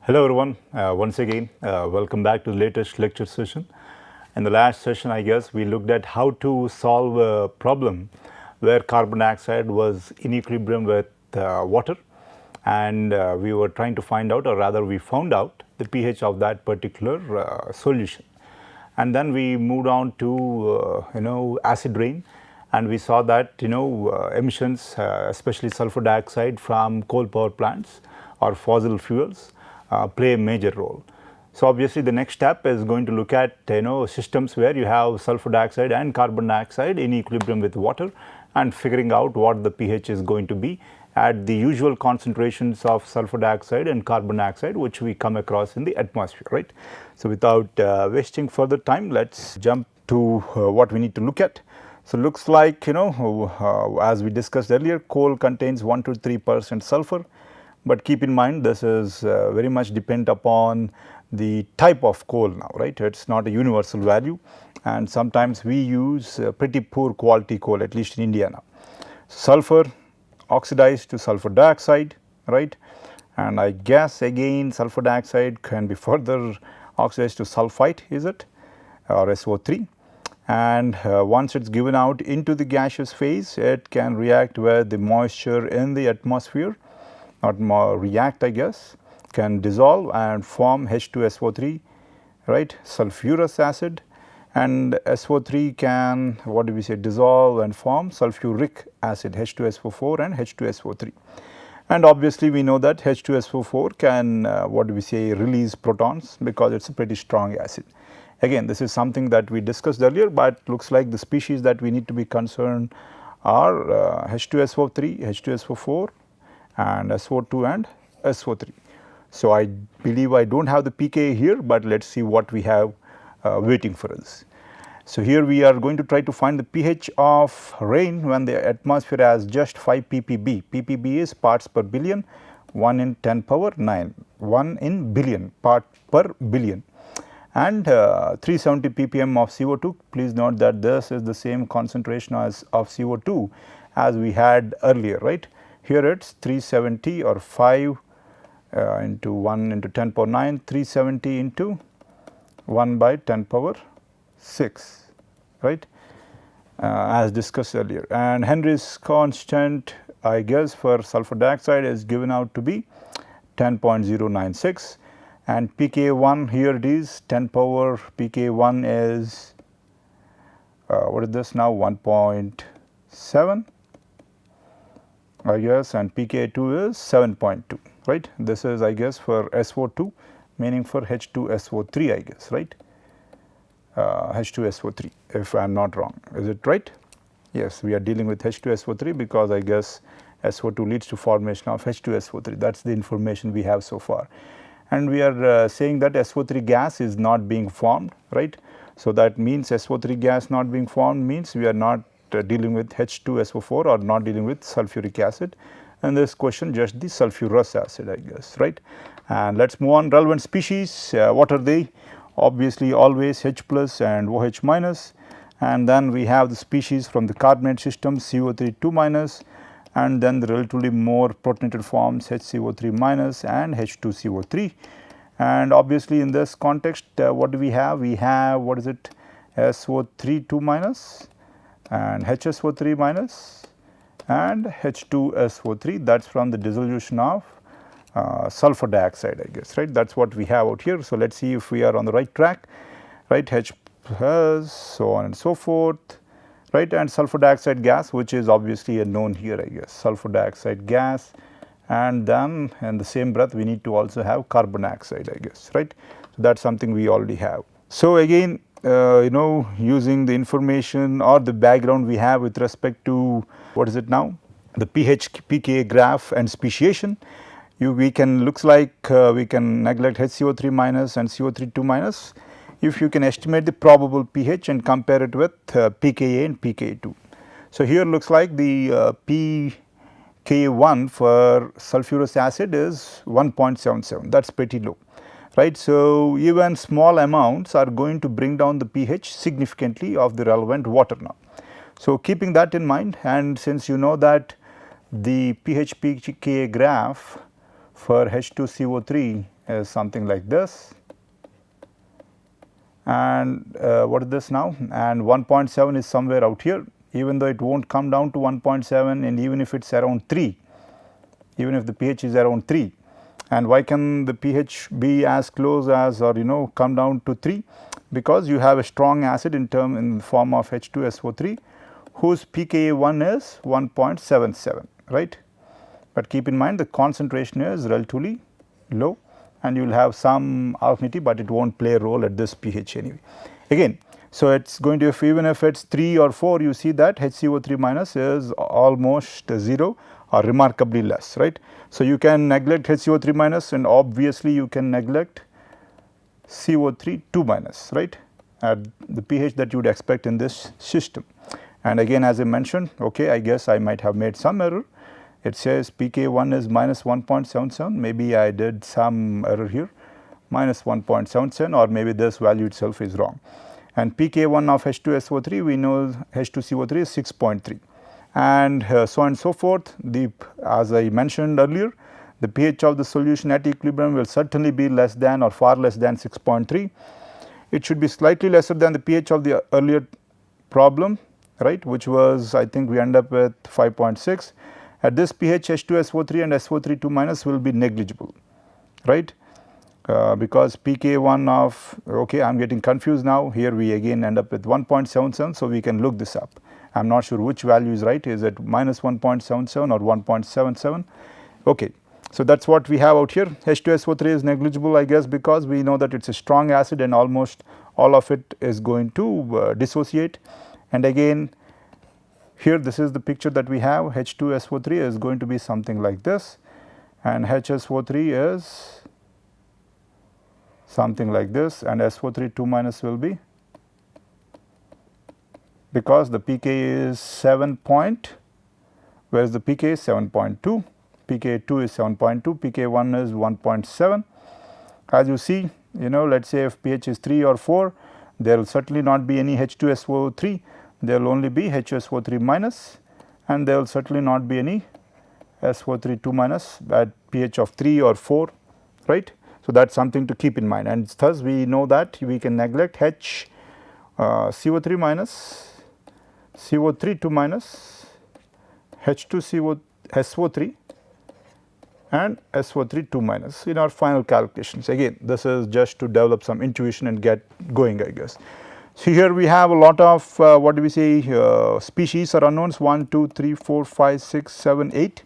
Hello everyone, once again welcome back to the latest lecture session. In the last session I guess we looked at how to solve a problem where carbon dioxide was in equilibrium with water, and we were trying to find out, or rather we found out the pH of that particular solution. And then we moved on to acid rain, and we saw that emissions, especially sulfur dioxide from coal power plants or fossil fuels play a major role. So obviously the next step is going to look at systems where you have sulfur dioxide and carbon dioxide in equilibrium with water, and figuring out what the pH is going to be at the usual concentrations of sulfur dioxide and carbon dioxide which we come across in the atmosphere, right? So without wasting further time, let's jump to what we need to look at. So looks like as we discussed earlier, coal contains 1 to 3% sulfur. But keep in mind, this is very much dependent upon the type of coal now, right? It is not a universal value, and sometimes we use pretty poor quality coal, at least in India now. Sulfur oxidized to sulfur dioxide, right? And I guess again sulfur dioxide can be further oxidized to sulfite, is it, or SO3. And once it is given out into the gaseous phase, it can react with the moisture in the atmosphere. Not more react, I guess, can dissolve and form H2SO3, right, sulfurous acid, and SO3 can, what do we say, dissolve and form sulfuric acid, H2SO4 and H2SO3. And obviously we know that H2SO4 can, what do we say, release protons because it is a pretty strong acid. Again, this is something that we discussed earlier, but looks like the species that we need to be concerned are H2SO3, H2SO4, and SO2 and SO3. So I believe I do not have the pK here, but let us see what we have waiting for us. So here we are going to try to find the pH of rain when the atmosphere has just 5 ppb. ppb is parts per billion, 1 in 10 power 9, 1 in billion, part per billion, and 370 ppm of CO2. Please note that this is the same concentration as of CO2 as we had earlier, right? Here it is 370 or 5 into 1 into 10 power 9, 370 into 1 by 10 power 6, right, as discussed earlier. And Henry's constant, I guess, for sulfur dioxide is given out to be 10.096, and pK1 here it is 10 power, pK1 is what is this now, 1.7. I guess, and pK2 is 7.2, right. This is, I guess, for SO2, meaning for H2SO3, I guess, right, H2SO3, if I am not wrong, is it right? Yes, we are dealing with H2SO3 because I guess SO2 leads to formation of H2SO3. That is the information we have so far, and we are saying that SO3 gas is not being formed, right. So that means SO3 gas not being formed means we are not dealing with H2SO4 or not dealing with sulfuric acid, and this question just the sulfurous acid, I guess, right. And let us move on. Relevant species, what are they? Obviously always H plus and OH minus, and then we have the species from the carbonate system, CO3 2 minus, and then the relatively more protonated forms HCO3 minus and H2CO3. And obviously in this context, what do we have? We have, what is it, SO3 2 minus and HSO3 minus and H2SO3, that is from the dissolution of sulfur dioxide, I guess, right. That is what we have out here. So let us see if we are on the right track, right, H plus, so on and so forth, right, and sulfur dioxide gas, which is obviously a known here, I guess, sulfur dioxide gas, and then in the same breath we need to also have carbon dioxide, I guess, right. So that is something we already have. So again, using the information or the background we have with respect to, what is it now, the pH pK graph and speciation, we can, looks like we can neglect HCO3 minus and CO3 2 minus if you can estimate the probable pH and compare it with pKa and pK2. So here looks like the pK1 for sulfurous acid is 1.77, that is pretty low, right. So even small amounts are going to bring down the pH significantly of the relevant water now. So keeping that in mind, and since you know that the pH pK graph for H2CO3 is something like this, and what is this now, and 1.7 is somewhere out here, even though it will not come down to 1.7, and even if it is around 3, even if the pH is around 3. And why can the pH be as close as, or come down to 3? Because you have a strong acid in the form of H2SO3 whose pKa1 is 1.77, right. But keep in mind the concentration is relatively low, and you will have some alkalinity, but it will not play a role at this pH anyway. Again, so it is going to, even if it is 3 or 4, you see that HCO3 minus is almost 0 or remarkably less, right. So, you can neglect HCO3 minus, and obviously you can neglect CO3 2 minus, right, at the pH that you would expect in this system. And again, as I mentioned, okay, I guess I might have made some error. It says pK1 is minus 1.77, maybe I did some error here, minus 1.77, or maybe this value itself is wrong. And pK1 of H2SO3, we know H2CO3 is 6.3, and so on and so forth. As I mentioned earlier, the pH of the solution at equilibrium will certainly be less than or far less than 6.3. It should be slightly lesser than the pH of the earlier problem, right, which was, I think we end up with 5.6. At this pH, H2SO3 and SO3 2 minus will be negligible, right, because pK1 of, okay, I am getting confused now, here we again end up with 1.77, so we can look this up. I am not sure which value is right, is it minus 1.77 or 1.77, okay. So, that is what we have out here. H2SO3 is negligible, I guess, because we know that it is a strong acid and almost all of it is going to dissociate. And again, here this is the picture that we have. H2SO3 is going to be something like this, and HSO3 is something like this, and SO3 2 minus will be, because the pK is 7 point, whereas the pK is 7.2, pK2 is 7.2, pK1 is 1.7. As you see, let us say if pH is 3 or 4, there will certainly not be any H2SO3, there will only be HSO3 minus, and there will certainly not be any SO3 2 minus at pH of 3 or 4, right. So, that is something to keep in mind, and thus we know that we can neglect CO3 minus, CO3 2 minus, SO3 and SO3 2 minus in our final calculations. Again, this is just to develop some intuition and get going, I guess. So, here we have a lot of what do we say, species or unknowns, 1, 2, 3, 4, 5, 6, 7, 8,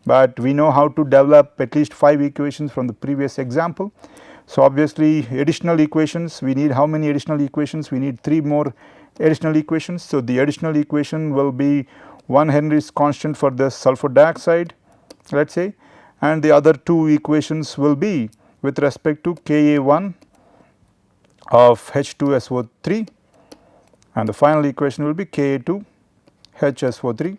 but we know how to develop at least 5 equations from the previous example. So, obviously additional equations, we need how many additional equations? We need 3 more additional equations. So, the additional equation will be 1 Henry's constant for the sulfur dioxide, let us say, and the other 2 equations will be with respect to Ka1 of H2SO3, and the final equation will be Ka2 HSO3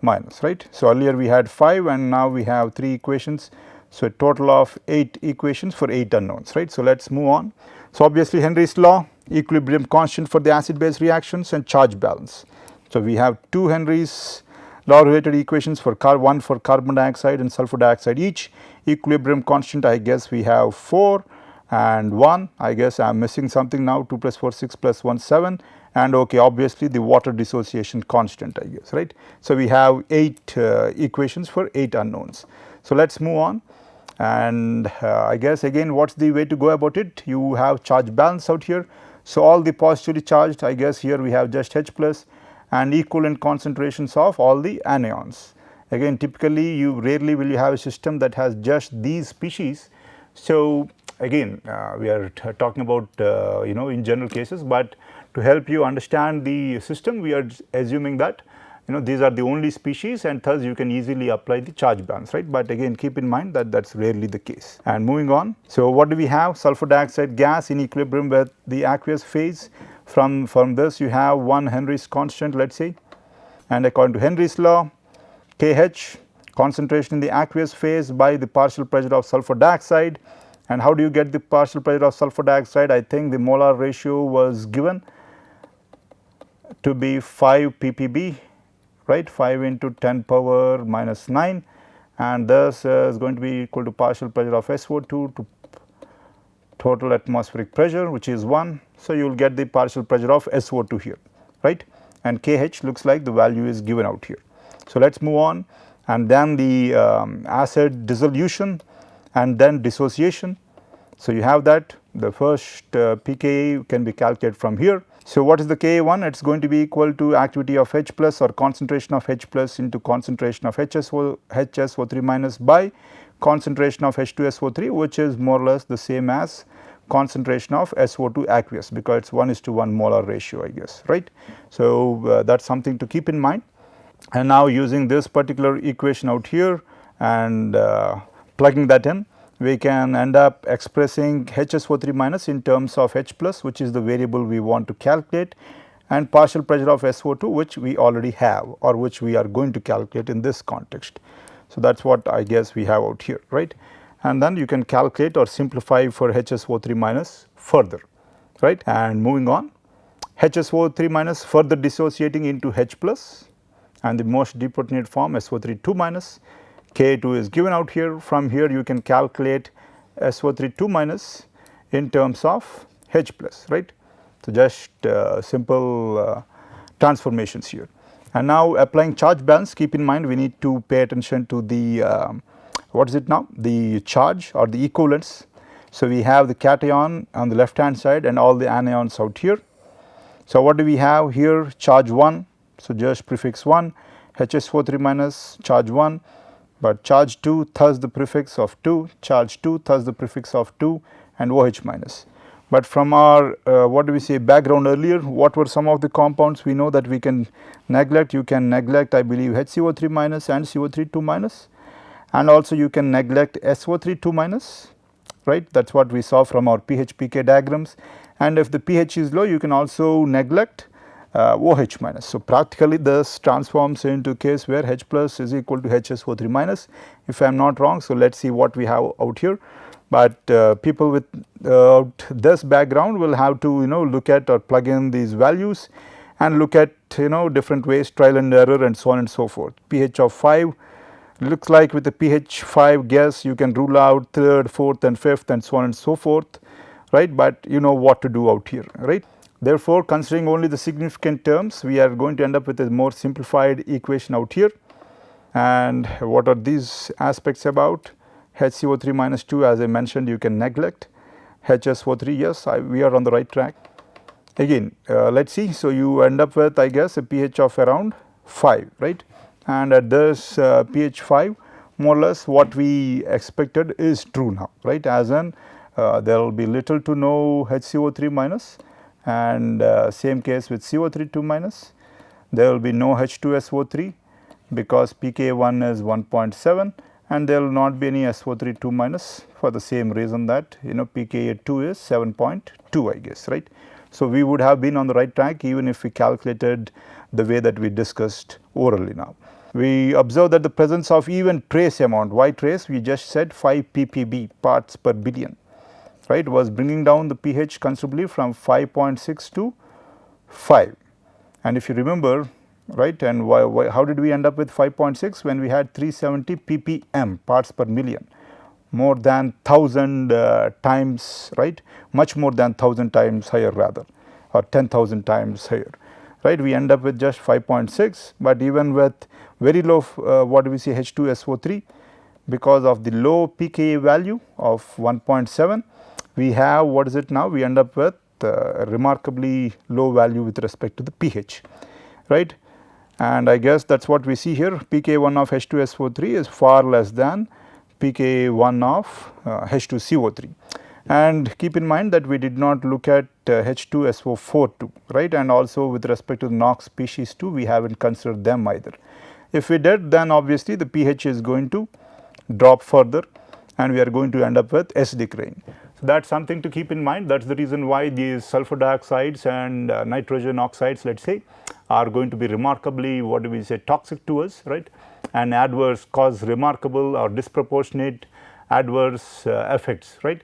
minus, right. So, earlier we had 5 and now we have 3 equations. So, a total of 8 equations for 8 unknowns, right. So, let us move on. So, obviously Henry's law, equilibrium constant for the acid base reactions, and charge balance. So, we have 2 Henry's law related equations for one for carbon dioxide and sulfur dioxide each. Equilibrium constant, I guess we have 4 and 1, I guess I am missing something now, 2 plus 4 6 plus 1 7, and okay, obviously the water dissociation constant, I guess, right. So, we have 8 equations for 8 unknowns. So, let us move on, and I guess again what is the way to go about it? You have charge balance out here. So, all the positively charged, I guess here we have just H plus and equivalent concentrations of all the anions. Again, typically you rarely will you have a system that has just these species. So, again we are talking about in general cases, but to help you understand the system, we are assuming that these are the only species, and thus you can easily apply the charge balance, right. But again, keep in mind that that is rarely the case. And moving on, so what do we have? Sulfur dioxide gas in equilibrium with the aqueous phase. From this you have 1 Henry's constant, let us say, and according to Henry's law, Kh concentration in the aqueous phase by the partial pressure of sulfur dioxide. And how do you get the partial pressure of sulfur dioxide? I think the molar ratio was given to be 5 ppb, right, 5 into 10 power minus 9, and this is going to be equal to partial pressure of SO2 to total atmospheric pressure, which is 1. So, you will get the partial pressure of SO2 here, right, and KH looks like the value is given out here. So, let us move on, and then the acid dissolution and then dissociation. So, you have that the first pKa can be calculated from here. So, what is the Ka1? It is going to be equal to activity of H plus or concentration of H plus into concentration of HSO3 minus by concentration of H2SO3, which is more or less the same as concentration of SO2 aqueous, because it is 1:1 molar ratio, I guess, right. So, that is something to keep in mind. And now using this particular equation out here and plugging that in, we can end up expressing HSO3 minus in terms of H plus, which is the variable we want to calculate, and partial pressure of SO2, which we already have or which we are going to calculate in this context. So, that is what I guess we have out here, right. And then you can calculate or simplify for HSO3 minus further, right. And moving on, HSO3 minus further dissociating into H plus and the most deprotonate form SO3 2 minus. Ka2 is given out here. From here you can calculate SO3 2 minus in terms of H plus, right. So, just simple transformations here. And now applying charge balance, keep in mind we need to pay attention to the what is it now, the charge or the equivalence. So, we have the cation on the left hand side and all the anions out here. So, what do we have here? Charge 1. So, just prefix 1, HSO3 minus charge 1, but charge 2 thus the prefix of 2, charge 2 thus the prefix of 2, and OH minus. But from our what do we say background earlier, what were some of the compounds we know that we can neglect? You can neglect, I believe, HCO3 minus and CO3 2 minus, and also you can neglect SO3 2 minus, right. That is what we saw from our pH pK diagrams, and if the pH is low you can also neglect OH minus. So, practically this transforms into case where H plus is equal to HSO3 minus, if I am not wrong. So, let us see what we have out here, but people with this background will have to look at or plug in these values and look at different ways, trial and error and so on and so forth. pH of 5 looks like with the pH 5 guess you can rule out 3rd, 4th and 5th and so on and so forth, right, but you know what to do out here, right. Therefore, considering only the significant terms, we are going to end up with a more simplified equation out here. And what are these aspects about? HCO3 minus 2, as I mentioned, you can neglect. HSO3, yes, we are on the right track. Again, let us see. So, you end up with, I guess, a pH of around 5, right. And at this pH 5, more or less what we expected is true now, right, as in there will be little to no HCO3 minus, and same case with CO3 2 minus, there will be no H2SO3 because pK1 is 1.7, and there will not be any SO3 2 minus for the same reason that pKa2 is 7.2, I guess, right. So, we would have been on the right track even if we calculated the way that we discussed orally now. We observe that the presence of even trace amount, why trace? We just said 5 ppb parts per billion, right, was bringing down the pH considerably from 5.6 to 5. And if you remember, right, and how did we end up with 5.6 when we had 370 ppm parts per million, more than 1000 times, right, much more than 1000 times higher rather, or 10,000 times higher, right. We end up with just 5.6, but even with very low what do we say H2SO3, because of the low pKa value of 1.7, we have what is it now, we end up with a remarkably low value with respect to the pH, right. And I guess that is what we see here, pK1 of H2SO3 is far less than pK1 of H2CO3. And keep in mind that we did not look at H2SO4 too, right, and also with respect to NOx species 2 we have not considered them either. If we did, then obviously the pH is going to drop further and we are going to end up with acidic rain. So, that is something to keep in mind. That is the reason why these sulfur dioxides and nitrogen oxides, let us say, are going to be remarkably what do we say toxic to us, right, and adverse, cause remarkable or disproportionate adverse effects, right.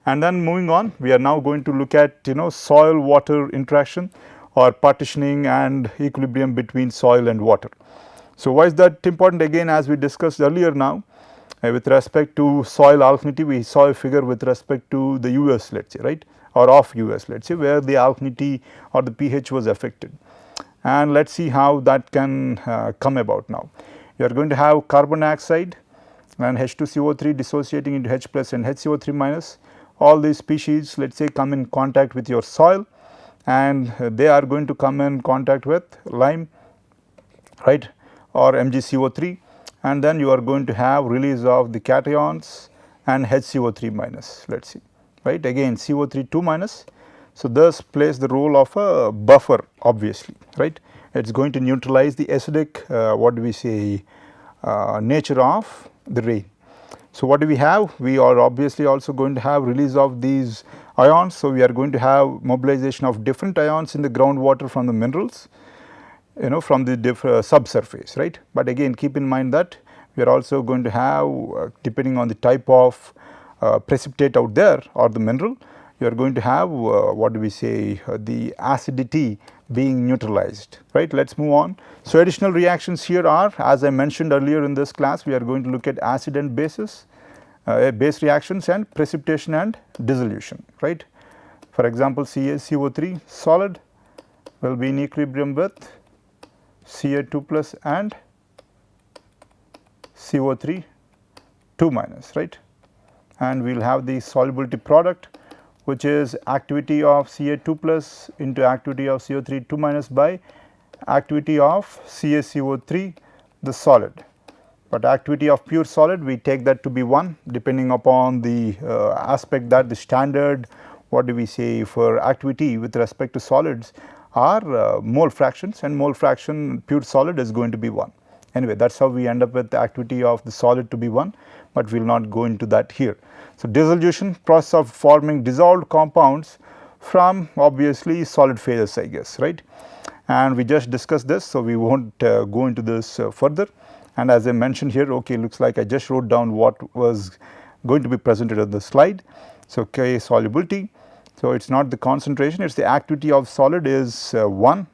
And then moving on, we are now going to look at soil water interaction or partitioning and equilibrium between soil and water. So, why is that important? Again, as we discussed earlier now, With respect to soil alkalinity, we saw a figure with respect to the US, let us say, right, or of US, let us say, where the alkalinity or the pH was affected. And let us see how that can come about now. You are going to have carbon dioxide and H2CO3 dissociating into H plus and HCO3 minus. All these species, let us say, come in contact with your soil, and they are going to come in contact with lime, right, or MgCO3, and then you are going to have release of the cations and HCO3 minus, let us see, right, again CO3 2 minus. So, this plays the role of a buffer, obviously, right. It is going to neutralize the acidic what do we say nature of the rain. So, what do we have? We are obviously also going to have release of these ions. So, we are going to have mobilization of different ions in the groundwater from the minerals, from the subsurface, right. But again, keep in mind that we are also going to have depending on the type of precipitate out there or the mineral, you are going to have what do we say the acidity being neutralized, right. Let us move on. So, additional reactions here are, as I mentioned earlier in this class, we are going to look at acid and bases, base reactions and precipitation and dissolution, right. For example, CaCO3 solid will be in equilibrium with Ca2 plus and CO3 2 minus, right, and we will have the solubility product, which is activity of Ca2 plus into activity of CO3 2 minus by activity of CaCO3 the solid. But activity of pure solid, we take that to be 1 depending upon the aspect that the standard what do we say for activity with respect to solids are mole fractions, and mole fraction pure solid is going to be 1. Anyway, that is how we end up with the activity of the solid to be 1, but we will not go into that here. So, dissolution, process of forming dissolved compounds from obviously solid phases, I guess, right, and we just discussed this. So, we will not go into this further, and as I mentioned here, okay, looks like I just wrote down what was going to be presented on the slide. So, K solubility, so it is not the concentration, it is the activity of solid is 1,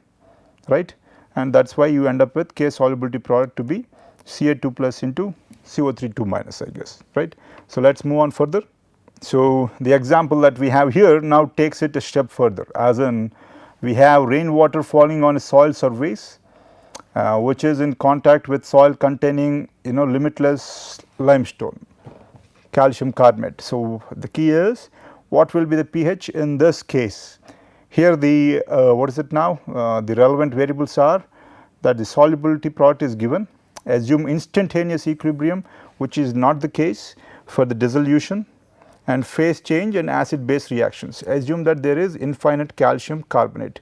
right, and that is why you end up with K solubility product to be Ca2 plus into CO3 2 minus, I guess, right. So, let us move on further. So, the example that we have here now takes it a step further, as in we have rainwater falling on a soil surface which is in contact with soil containing limitless limestone, calcium carbonate. So, the key is what will be the pH in this case. Here the what is it now, the relevant variables are that the solubility product is given, assume instantaneous equilibrium, which is not the case for the dissolution, and phase change and acid base reactions, assume that there is infinite calcium carbonate.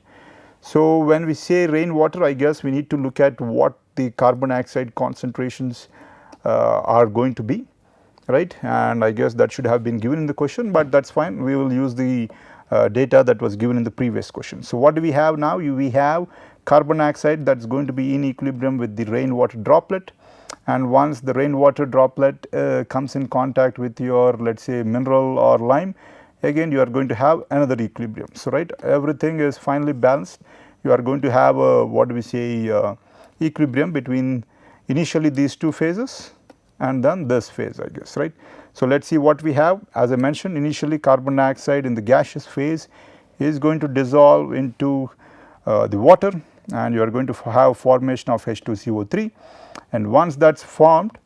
So, when we say rainwater, I guess we need to look at what the carbon dioxide concentrations are going to be, right, and I guess that should have been given in the question, but that is fine, we will use the data that was given in the previous question. So, what do we have now? We have carbon dioxide that is going to be in equilibrium with the rainwater droplet, and once the rainwater droplet comes in contact with your let us say mineral or lime, again you are going to have another equilibrium. So, right, everything is finally balanced, you are going to have a what do we say equilibrium between initially these two phases and then this phase, I guess, right. So, let us see what we have. As I mentioned, initially carbon dioxide in the gaseous phase is going to dissolve into the water, and you are going to have formation of H2CO3, and once that is formed,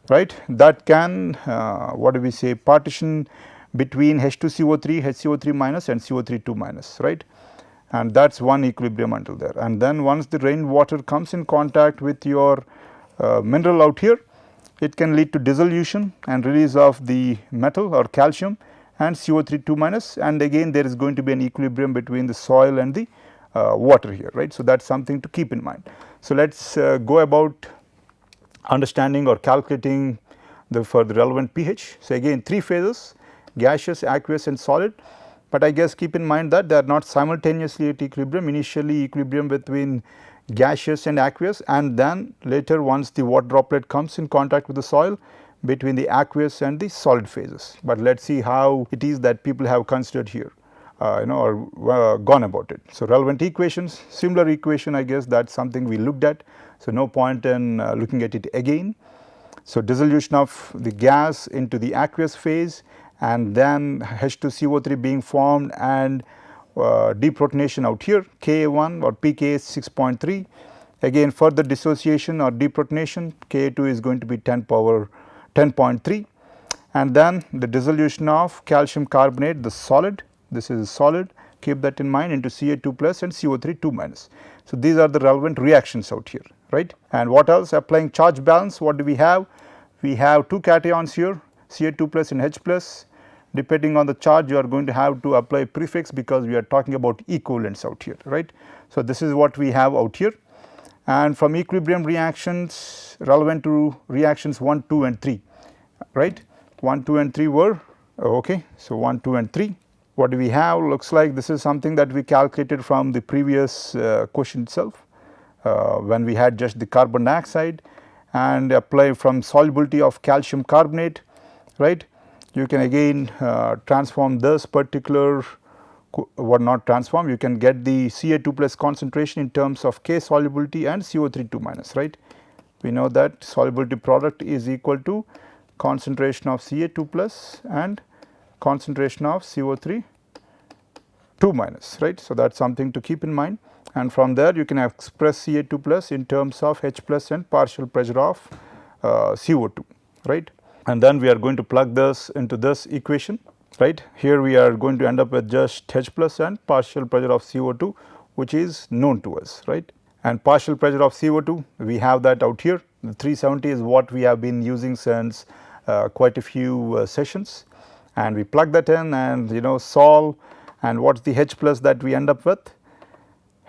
right, that can what do we say partition between H2CO3, HCO3 minus and CO3 2 minus, right, and that is one equilibrium until there. And then once the rainwater comes in contact with your mineral out here, it can lead to dissolution and release of the metal or calcium and CO3 2 minus, and again there is going to be an equilibrium between the soil and the water here, right. So, that is something to keep in mind. So, let us go about understanding or calculating for the relevant pH. So, again 3 phases, gaseous, aqueous and solid, but I guess keep in mind that they are not simultaneously at equilibrium. Initially equilibrium between gaseous and aqueous, and then later once the water droplet comes in contact with the soil between the aqueous and the solid phases. But let us see how it is that people have considered here or gone about it. So, relevant equations, similar equation, I guess that is something we looked at. So, no point in looking at it again. So, dissolution of the gas into the aqueous phase and then H2CO3 being formed and deprotonation out here Ka1 or pKa is 6.3. Again further dissociation or deprotonation Ka2 is going to be 10.3, and then the dissolution of calcium carbonate, the solid, this is solid, keep that in mind, into Ca2 plus and CO3 2 minus. So, these are the relevant reactions out here, right. And what else? Applying charge balance, what do we have? We have two cations here, Ca2 plus and H plus. Depending on the charge, you are going to have to apply prefix because we are talking about equivalents out here, right. So, this is what we have out here, and from equilibrium reactions relevant to reactions 1, 2 and 3, right. 1, 2 and 3 were okay. So, 1, 2 and 3. What do we have? Looks like this is something that we calculated from the previous question itself when we had just the carbon dioxide and apply from solubility of calcium carbonate, right. You can again transform this particular, not transform, you can get the Ca2 plus concentration in terms of K solubility and CO3 2 minus, right. We know that solubility product is equal to concentration of Ca2 plus and concentration of CO3 2 minus, right. So, that is something to keep in mind, and from there you can express Ca2 plus in terms of H plus and partial pressure of CO2, right. And then we are going to plug this into this equation, right. Here we are going to end up with just H plus and partial pressure of CO2, which is known to us, right. And partial pressure of CO2, we have that out here, the 370 is what we have been using since quite a few sessions, and we plug that in and solve, and what is the H plus that we end up with?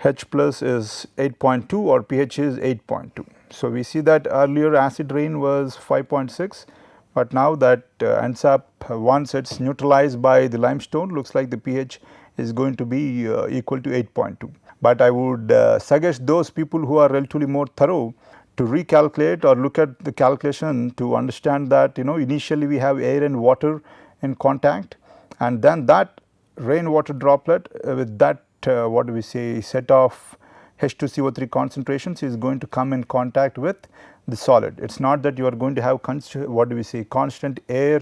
H plus is 8.2 or pH is 8.2. So, we see that earlier acid rain was 5.6. But now that ends up once it is neutralized by the limestone, looks like the pH is going to be equal to 8.2. But I would suggest those people who are relatively more thorough to recalculate or look at the calculation to understand that initially we have air and water in contact, and then that rainwater droplet with that what do we say set of H2CO3 concentrations is going to come in contact with the solid. It is not that you are going to have constant air,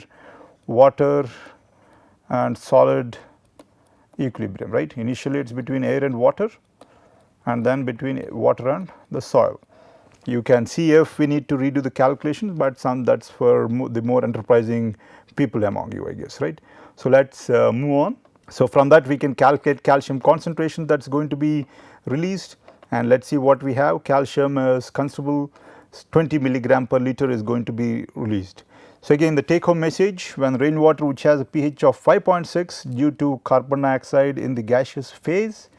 water and solid equilibrium, right. Initially it is between air and water and then between water and the soil. You can see if we need to redo the calculations, but that is for the more enterprising people among you, I guess, right. So, let us move on. So, from that we can calculate calcium concentration that is going to be released, and let us see what we have. Calcium is considerable, 20 milligram per liter is going to be released. So, again the take home message, when rainwater which has a pH of 5.6 due to carbon dioxide in the gaseous phase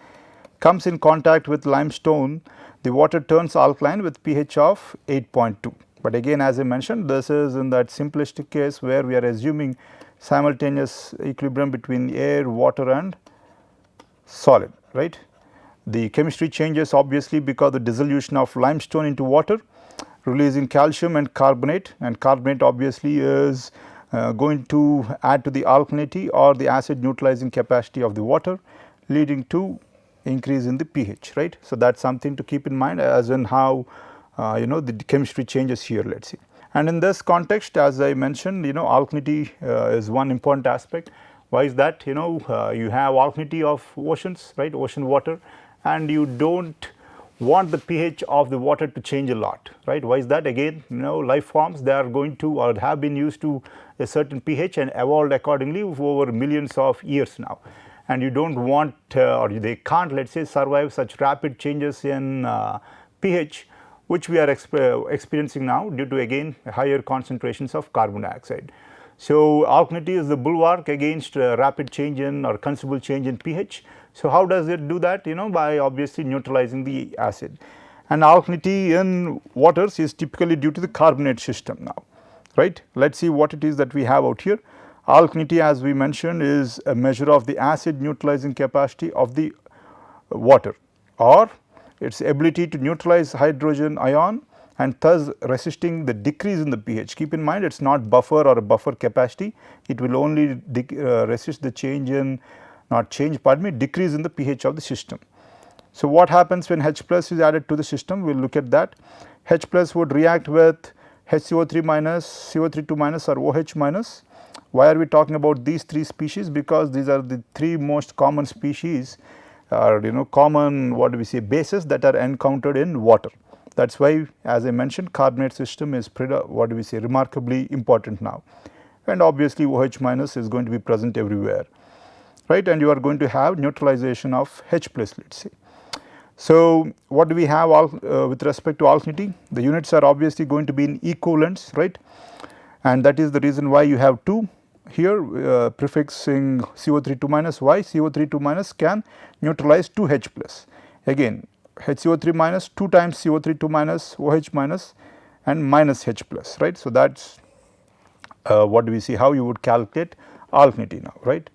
comes in contact with limestone, the water turns alkaline with pH of 8.2. But again as I mentioned, this is in that simplistic case where we are assuming simultaneous equilibrium between air, water and solid, right. The chemistry changes obviously because the dissolution of limestone into water, releasing calcium and carbonate obviously is going to add to the alkalinity or the acid neutralizing capacity of the water, leading to increase in the pH, right. So, that is something to keep in mind as in how the chemistry changes here, let us see. And in this context, as I mentioned, alkalinity is one important aspect. Why is that? You have alkalinity of oceans, right, ocean water, and you do not want the pH of the water to change a lot, right. Why is that? Again, life forms, they are going to or have been used to a certain pH and evolved accordingly over millions of years now, and you do not want or they can't, let us say, survive such rapid changes in pH which we are experiencing now due to again higher concentrations of carbon dioxide. So, alkalinity is the bulwark against rapid change in or considerable change in pH. So, how does it do that? By obviously neutralizing the acid, and alkalinity in waters is typically due to the carbonate system now, right. Let us see what it is that we have out here. Alkalinity, as we mentioned, is a measure of the acid neutralizing capacity of the water or its ability to neutralize hydrogen ion and thus resisting the decrease in the pH. Keep in mind it is not buffer or a buffer capacity, it will only resist the change in decrease in the pH of the system. So, what happens when H plus is added to the system? We will look at that. H plus would react with HCO3 minus, CO32 minus or OH minus. Why are we talking about these three species? Because these are the three most common species or common what do we say bases that are encountered in water. That is why, as I mentioned, carbonate system is what do we say remarkably important now, and obviously OH minus is going to be present everywhere, right, and you are going to have neutralization of H plus, let us say. So, what do we have with respect to alkalinity? The units are obviously going to be in equivalents, right, and that is the reason why you have 2 here prefixing CO32 minus. Why? CO32 minus can neutralize 2 H plus. Again, HCO3 minus 2 times CO32 minus, OH minus and minus H plus, right. So, that is what do we see how you would calculate alkalinity now, right.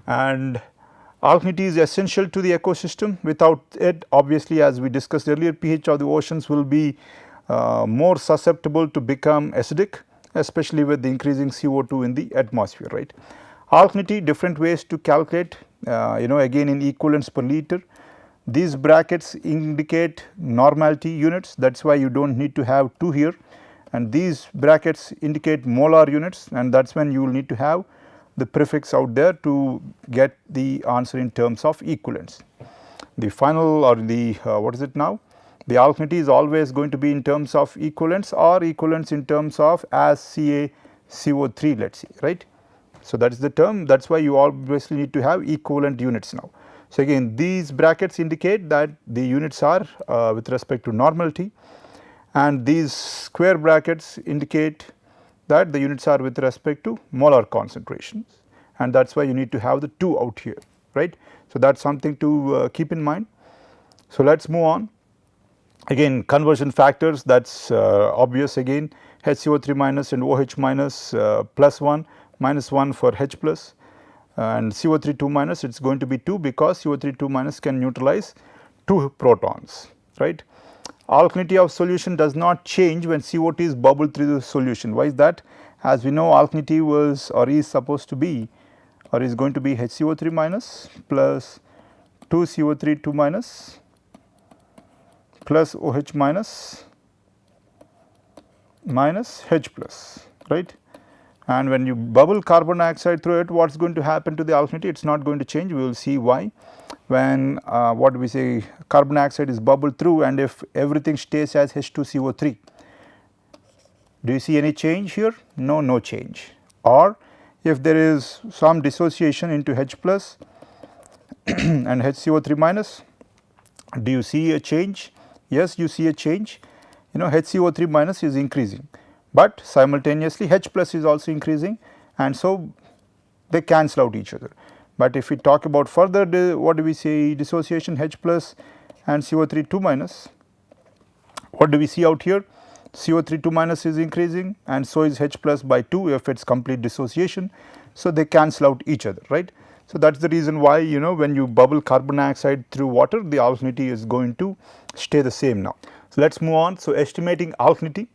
And alkalinity is essential to the ecosystem. Without it, obviously, as we discussed earlier, pH of the oceans will be more susceptible to become acidic, especially with the increasing CO2 in the atmosphere, right. Alkalinity, different ways to calculate, again in equivalents per liter. These brackets indicate normality units, that is why you do not need to have 2 here, and these brackets indicate molar units, and that is when you will need to have the prefix out there to get the answer in terms of equivalents. The final or the what is it now? The alkalinity is always going to be in terms of equivalents or equivalents in terms of as CaCO3, let us say, right. So, that is the term, that is why you obviously need to have equivalent units now. So, again these brackets indicate that the units are with respect to normality, and these square brackets indicate that the units are with respect to molar concentrations, and that is why you need to have the 2 out here, right. So, that is something to keep in mind. So, let us move on. Again conversion factors, that is obvious, again HCO3 minus and OH minus +1 -1 for H plus, and CO32 minus it is going to be 2 because CO32 minus can neutralize 2 protons, right. Alkalinity of solution does not change when CO2 is bubbled through the solution. Why is that? As we know, alkalinity was or is supposed to be or is going to be HCO3 minus plus 2 CO32 minus plus OH minus H plus, right. And when you bubble carbon dioxide through it, what is going to happen to the alkalinity? It is not going to change. We will see why. When what do we say carbon dioxide is bubbled through, and if everything stays as H2CO3, do you see any change here? No, no change. Or if there is some dissociation into H plus and HCO3 minus, do you see a change? Yes, you see a change. HCO3 minus is increasing, but simultaneously H plus is also increasing, and so they cancel out each other. But if we talk about further what do we say dissociation H plus and CO32 minus, what do we see out here? CO32 minus is increasing, and so is H plus by 2 if it is complete dissociation. So, they cancel out each other, right. So, that is the reason why when you bubble carbon dioxide through water, the alkalinity is going to stay the same now. So, let us move on. So, estimating alkalinity.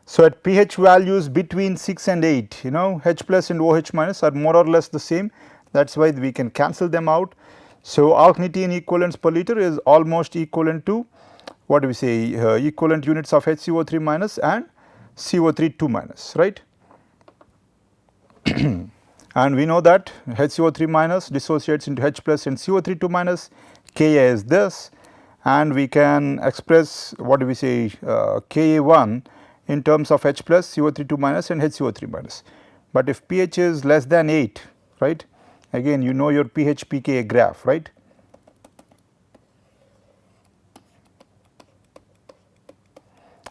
So, at pH values between 6 and 8, H plus and OH minus are more or less the same, that is why we can cancel them out. So, alkalinity in equivalents per liter is almost equivalent to what do we say equivalent units of HCO3 minus and CO32 minus, right. And we know that HCO3 minus dissociates into H plus and CO32 minus, Ka is this, and we can express what do we say Ka1 in terms of H plus, CO32 minus and HCO3 minus. But if pH is less than 8, right, again you know your pH pKa graph, right.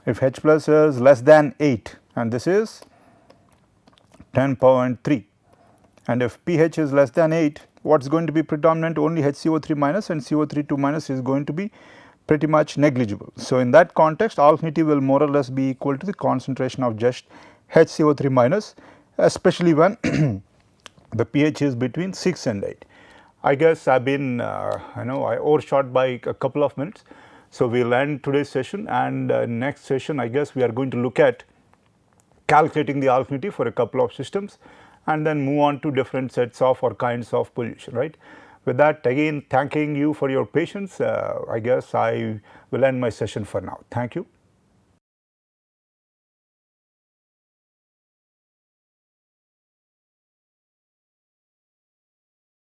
If H plus is less than 8, and this is 10.3, and if pH is less than 8, what is going to be predominant? Only HCO3 minus, and CO32 minus is going to be pretty much negligible. So, in that context, alkalinity will more or less be equal to the concentration of just HCO3 minus, especially when the pH is between 6 and 8. I guess I have been I overshot by a couple of minutes. So, we will end today's session, and next session I guess we are going to look at calculating the alkalinity for a couple of systems, and then move on to different sets of or kinds of pollution, right. With that, again thanking you for your patience, I guess I will end my session for now. Thank you.